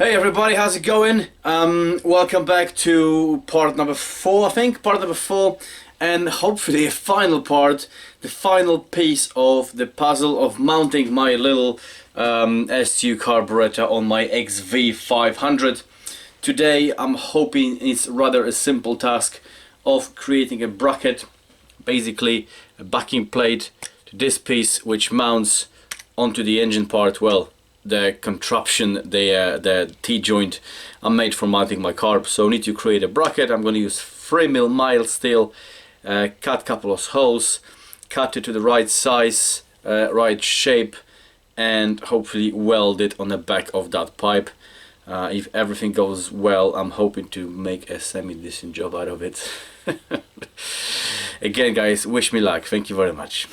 Hey everybody, how's it going? Welcome back to part number 4, I think, part number 4, and hopefully a final part, the final piece of the puzzle of mounting my little S2 carburetor on my XV500. Today I'm hoping it's rather a simple task of creating a bracket, basically a backing plate to this piece which mounts onto the engine part. Well, the contraption, the T-joint are made for mounting my carb, so I need to create a bracket. I'm going to use 3mm mild steel, cut a couple of holes, cut it to the right size, right shape, and hopefully weld it on the back of that pipe. If everything goes well, I'm hoping to make a semi-decent job out of it. Again guys, wish me luck. Thank you very much.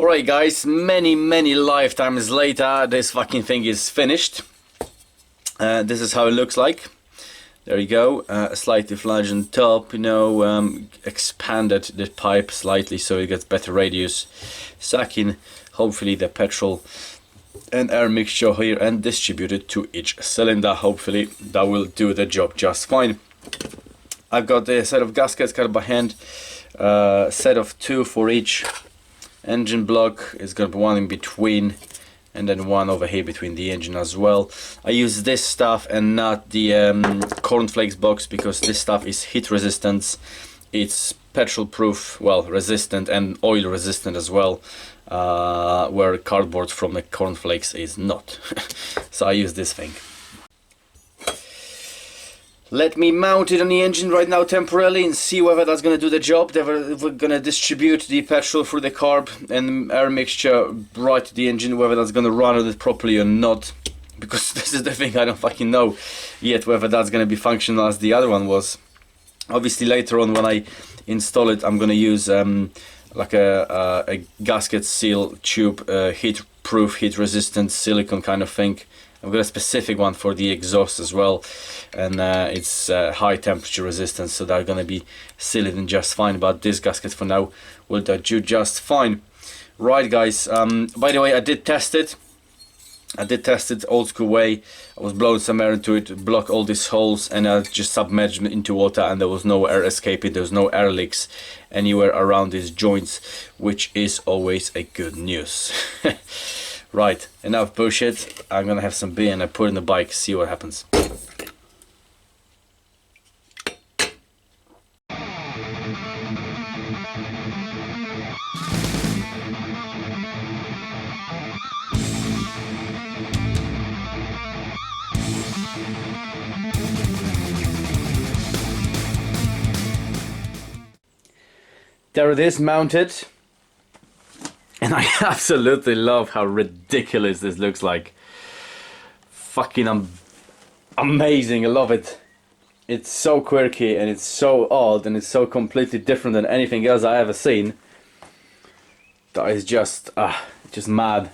Right guys, many lifetimes later, this fucking thing is finished. This is how it looks like. There you go, slightly flanged top, you know, expanded the pipe slightly so it gets better radius, sucking hopefully the petrol and air mixture here and distribute it to each cylinder. Hopefully that will do the job just fine. I've got a set of gaskets cut by hand, set of 2 for each engine block. It's gonna be one in between and then one over here between the engine as well. I use this stuff and not the cornflakes box because this stuff is heat resistant, it's petrol proof, well, resistant and oil resistant as well, where cardboard from the cornflakes is not. So I use this thing. Let me mount it on the engine right now temporarily and see whether that's going to do the job. We're going to distribute the petrol through the carb and air mixture right to the engine, whether that's going to run it properly or not. Because this is the thing, I don't fucking know yet whether that's going to be functional as the other one was. Obviously later on when I install it, I'm going to use like a gasket seal tube, heat proof, heat resistant silicone kind of thing. I've got a specific one for the exhaust as well, and it's high temperature resistance, so they're gonna be sealed in just fine, but this gasket for now will do just fine. Right guys, by the way, I did test it old school way. I was blowing some air into it, block all these holes, and I just submerged it into water, and there was no air escaping, there was no air leaks anywhere around these joints, which is always a good news. Right, enough bullshit. I'm gonna have some beer and I put it in the bike, see what happens. There it is, mounted. And I absolutely love how ridiculous this looks like. Fucking amazing, I love it. It's so quirky and it's so odd and it's so completely different than anything else I ever seen. That is just mad.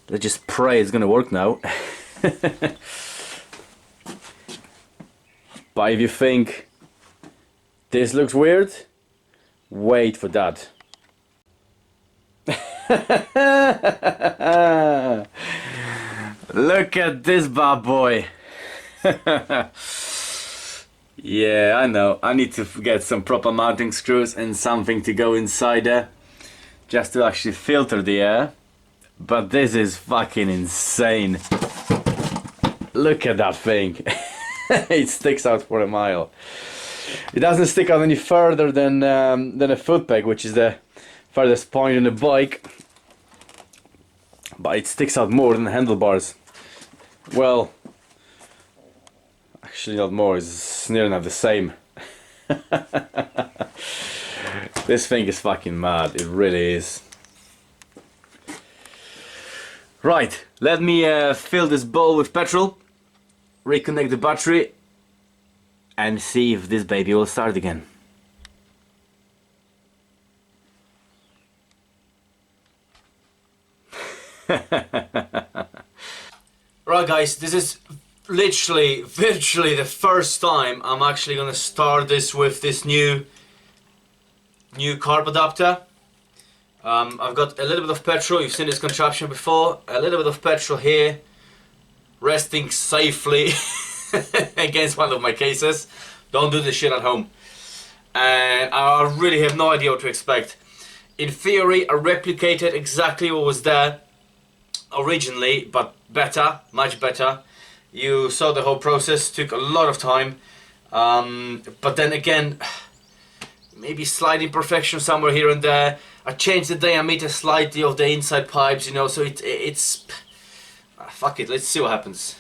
Let's just pray it's gonna work now. But if you think this looks weird, wait for that. Look at this bad boy. Yeah, I know. I need to get some proper mounting screws and something to go inside there just to actually filter the air. But this is fucking insane. Look at that thing. It sticks out for a mile. It doesn't stick out any further than a foot peg, which is the furthest point on the bike, but it sticks out more than the handlebars. Well, actually not more, it's near enough the same. This thing is fucking mad, it really is. Right, let me fill this bowl with petrol, reconnect the battery, and see if this baby will start again. Right guys, this is literally, virtually the first time I'm actually gonna start this with this new carb adapter. I've got a little bit of petrol, you've seen this contraption before, a little bit of petrol here, resting safely against one of my cases. Don't do this shit at home. And I really have no idea what to expect. In theory, I replicated exactly what was there originally, but better, much better. You saw the whole process, took a lot of time, but then again, maybe slight imperfection somewhere here and there. I changed the diameter slightly of the inside pipes, you know, so it's fuck it, let's see what happens.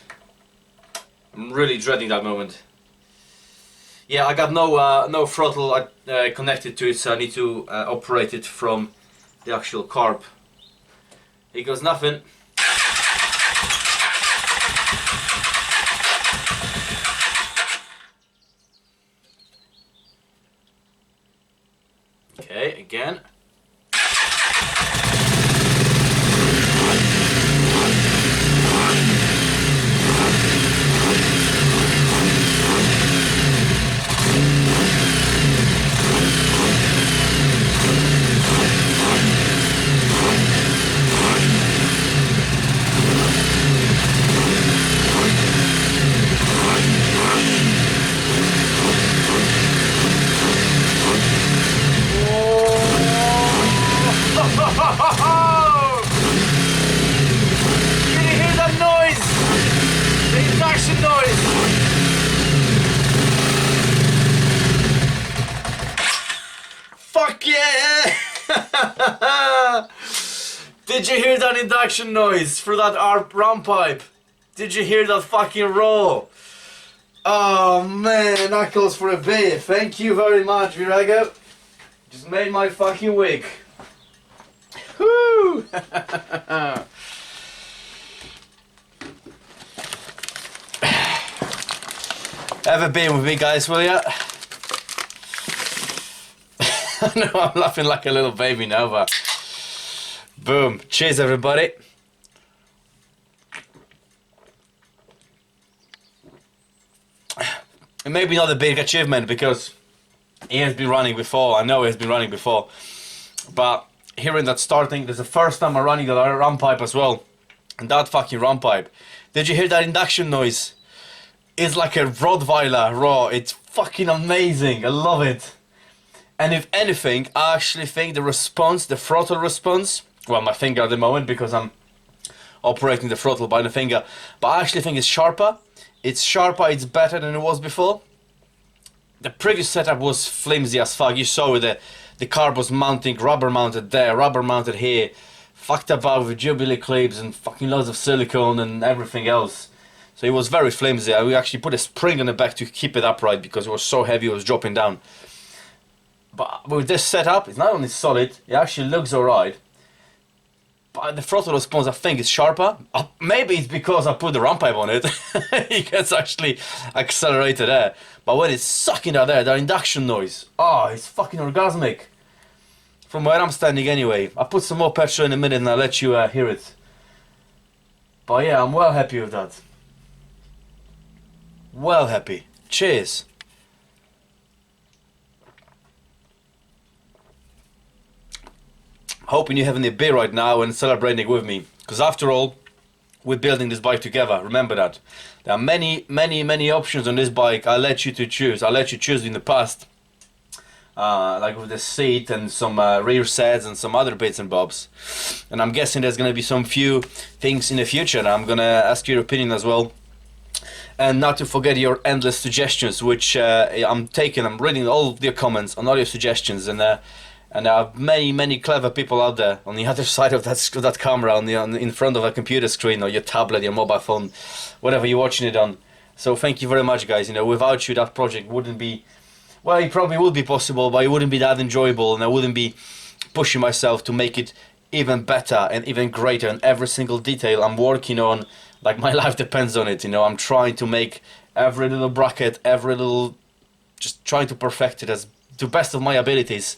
I'm really dreading that moment. Yeah, I got no throttle connected to it, so I need to operate it from the actual carb. Here goes nothing. Okay, again. Yeah! Did you hear that induction noise through that ram pipe? Did you hear that fucking roar? Oh man, knuckles for a beer. Thank you very much, Virago. Just made my fucking week. Woo! Have a beer with me, guys, will ya? I know I'm laughing like a little baby now, but boom. Cheers, everybody. And maybe not a big achievement because he has been running before. I know he has been running before, but hearing that starting, there's the first time I'm running the ram pipe as well, and that fucking ram pipe. Did you hear that induction noise? It's like a Rottweiler raw. It's fucking amazing. I love it. And if anything, I actually think the response, the throttle response, well, my finger at the moment because I'm operating the throttle by the finger, but I actually think it's sharper. It's sharper, it's better than it was before. The previous setup was flimsy as fuck. You saw the carb was mounting, rubber mounted there, rubber mounted here, fucked about with Jubilee clips and fucking loads of silicone and everything else. So it was very flimsy. We actually put a spring on the back to keep it upright because it was so heavy it was dropping down. But with this setup, it's not only solid, it actually looks alright. But the throttle response, I think, is sharper. Maybe it's because I put the ram pipe on it. It gets actually accelerated there. But when it's sucking out there, that induction noise, oh, it's fucking orgasmic. From where I'm standing anyway. I'll put some more petrol in a minute and I'll let you hear it. But yeah, I'm well happy with that. Well happy. Cheers. Hoping you're having a beer right now and celebrating with me. Because after all, we're building this bike together. Remember that. There are many options on this bike. I'll let you to choose. I'll let you choose in the past. Like with the seat and some rear sets and some other bits and bobs. And I'm guessing there's going to be some few things in the future. And I'm going to ask your opinion as well. And not to forget your endless suggestions, which I'm reading all your comments on all your suggestions. And there are many clever people out there on the other side of that camera, in front of a computer screen or your tablet, your mobile phone, whatever you're watching it on. So thank you very much, guys. You know, without you, that project wouldn't be, well, it probably would be possible, but it wouldn't be that enjoyable, and I wouldn't be pushing myself to make it even better and even greater. And every single detail I'm working on, like my life depends on it. You know, I'm trying to make every little bracket, just trying to perfect it as to best of my abilities,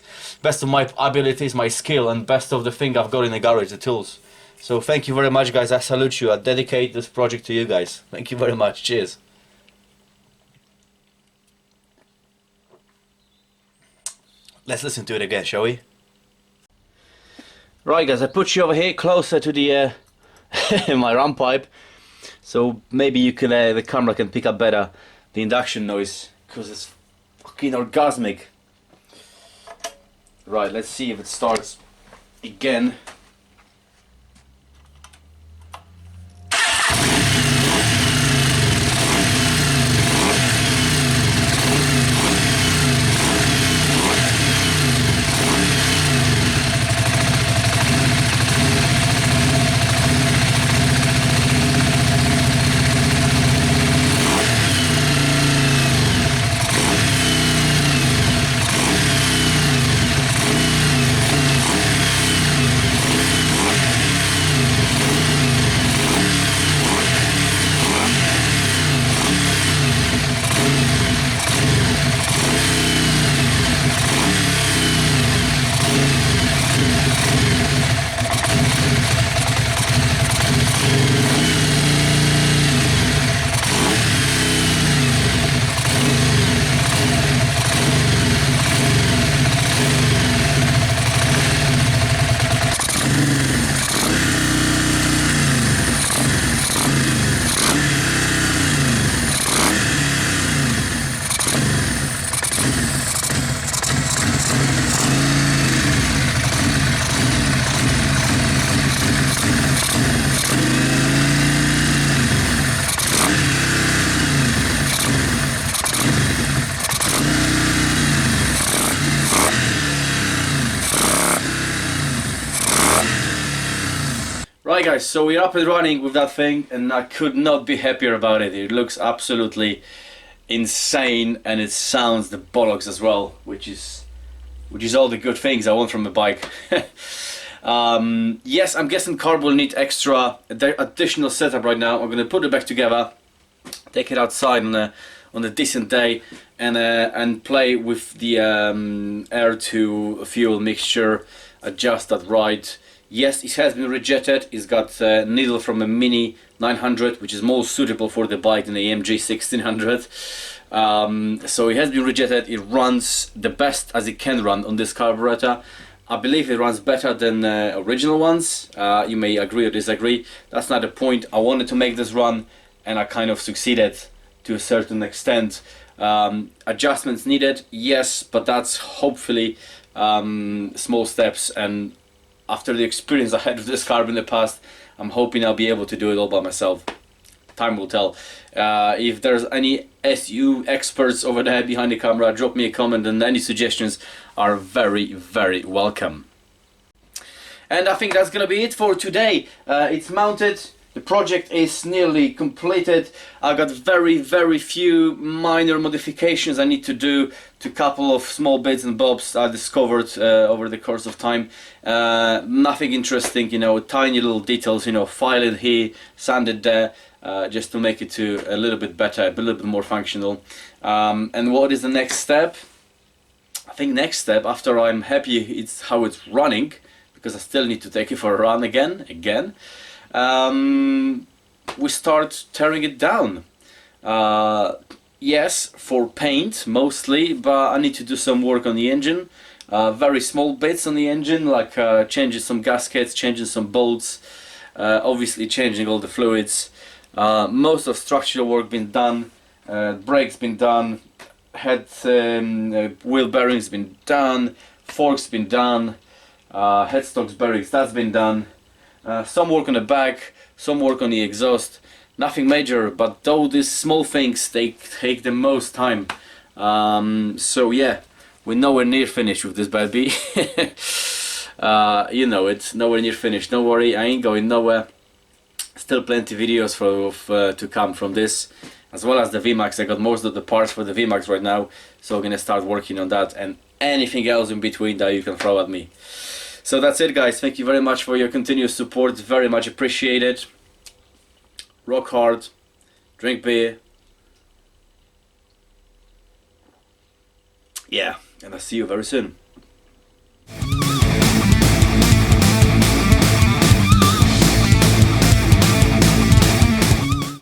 my skill, and best of the thing I've got in the garage, the tools. So thank you very much, guys. I salute you. I dedicate this project to you guys. Thank you very much. Cheers. Let's listen to it again, shall we? Right, guys, I put you over here closer to the my ram pipe, so maybe you can the camera can pick up better the induction noise, because it's fucking orgasmic. Right, let's see if it starts again. Right guys, so we're up and running with that thing, and I could not be happier about it. It looks absolutely insane, and it sounds the bollocks as well, which is all the good things I want from a bike. Yes, I'm guessing carb will need additional setup right now. I'm going to put it back together, take it outside on a decent day, and play with the air to fuel mixture, adjust that right. Yes, it has been rejetted. It's got a needle from a Mini 900, which is more suitable for the bike than the AMG 1600. So it has been rejected. It runs the best as it can run on this carburetor. I believe it runs better than original ones. You may agree or disagree. That's not the point. I wanted to make this run, and I kind of succeeded to a certain extent. Adjustments needed, yes, but that's hopefully small steps, and after the experience I had with this carb in the past, I'm hoping I'll be able to do it all by myself. Time will tell. If there's any SU experts over there behind the camera, drop me a comment, and any suggestions are very, very welcome. And I think that's gonna be it for today. It's mounted. The project is nearly completed. I've got very, very few minor modifications I need to do to a couple of small bits and bobs I discovered over the course of time. Nothing interesting, you know, tiny little details, you know, filed here, sanded there, just to make it to a little bit better, a little bit more functional. And what is the next step? I think next step, after I'm happy it's how it's running, because I still need to take it for a run again. We start tearing it down. Yes, for paint mostly, but I need to do some work on the engine. Very small bits on the engine, like changing some gaskets, changing some bolts, obviously changing all the fluids. Most of structural work been done, brakes been done, wheel bearings been done, forks been done, headstocks, bearings, that's been done. Some work on the back, some work on the exhaust. Nothing major, but though these small things, they take the most time. So yeah, we're nowhere near finished with this baby. You know, it's nowhere near finished. Don't worry, I ain't going nowhere. Still plenty videos to come from this, as well as the VMAX. I got most of the parts for the VMAX right now, so I'm gonna start working on that and anything else in between that you can throw at me. So that's it guys, thank you very much for your continuous support, very much appreciated. Rock hard, drink beer. Yeah, and I'll see you very soon.